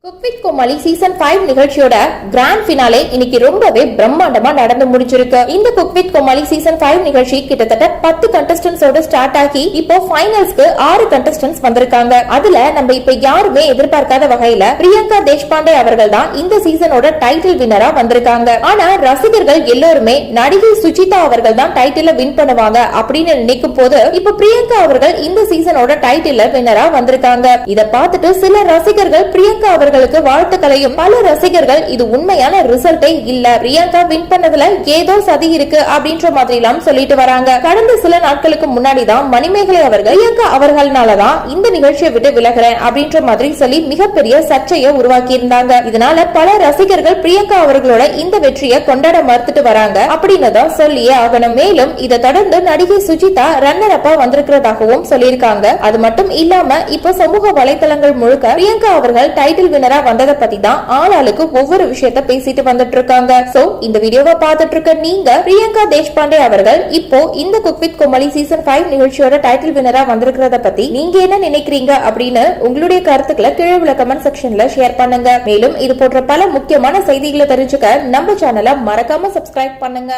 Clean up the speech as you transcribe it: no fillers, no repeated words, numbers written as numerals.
Cook with Comali season 5 நிகழ்ச்சியோட grand finale இன்னைக்கு ரொம்பவே பிரம்மாண்டமா நடந்து முடிஞ்சிருக்கு. இந்த குக் வித் கோமாளி சீசன் 5 நிகழ்ச்சி கிட்டத்தட்ட 10 கண்டஸ்டன்ட்ஸோட ஸ்டார்ட் ஆகி இப்போ ஃபைனல்ஸ்க்கு 6 கண்டஸ்டன்ட்ஸ் வந்திருக்காங்க. அதுல நம்ம இப்ப யாருமே எதிர்பார்க்காத வகையில பிரியங்கா தேஷ்பாண்டே அவர்கள் தான் இந்த சீசனோட டைட்டில் வின்னரா வந்திருக்காங்க. ஆனா ரசிகர்கள் எல்லாருமே நடிகை சுஜிதா அவர்கள் தான் டைட்டில வின் பண்ணுவாங்க அப்படின்னு நினைக்கும் போது இப்ப பிரியங்கா அவர்கள் இந்த சீசனோட டைட்டில் வின்னரா வந்திருக்காங்க. இத பார்த்துட்டு சில ரசிகர்கள் பிரியங்கா வாழ்த்துக்களையும், பல ரசிகர்கள் இது உண்மையான ரிசல்ட்டே இல்ல, பிரியங்கா வின் பண்ணதுல ஏதோ சதி இருக்கு அப்படின்ற மாதிரி எல்லாம் சொல்லிட்டு வராங்க. கடந்த சில நாட்களுக்கு முன்னாடி தான் மணிமேகலை அவர்கள் பிரியங்கா அவர்களாலதான் இந்த நிகழ்ச்சியை விட்டு விலகிறேன் அப்படின்ற மாதிரி சொல்லி மிகப்பெரிய சர்ச்சையை உருவாக்கி இருந்தாங்க. இதனால பல ரசிகர்கள் பிரியங்கா அவர்களோட இந்த வெற்றியை கொண்டாட மறுத்துட்டு வராங்க அப்படின்னு தான் சொல்லியே ஆகணும். மேலும் இதை தொடர்ந்து நடிகை சுஜிதா ரன்னர் அப்பா வந்திருக்கிறதாகவும் சொல்லியிருக்காங்க. அது மட்டும் இல்லாம இப்ப சமூக வலைதளங்கள் முழுக்க பிரியங்கா அவர்கள் டைட்டில் வின்னரா வந்ததை பத்தி தான் ஆளாளுக்கு ஒவ்வொரு விஷயத்த பேசிட்டு வந்துட்டு இருக்காங்க. சோ இந்த வீடியோவை பார்த்துட்டு இருக்க நீங்க பிரியங்கா தேஷ்பாண்டே அவர்கள் இப்போ இந்த குக் வித் கோமாளி சீசன் 5 நிகழ்ச்சியோட டைட்டில் வின்னரா வந்திருக்கிறத பத்தி நீங்க என்ன நினைக்கிறீங்க அப்படின்னு உங்களுடைய கருத்துக்களை கீழே உள்ள கமெண்ட் செக்ஷன்ல ஷேர் பண்ணுங்க. மேலும் இது போன்ற பல முக்கியமான செய்திகளை தெரிஞ்சுக்க நம்ம சேனலை மறக்காம சப்ஸ்கிரைப் பண்ணுங்க.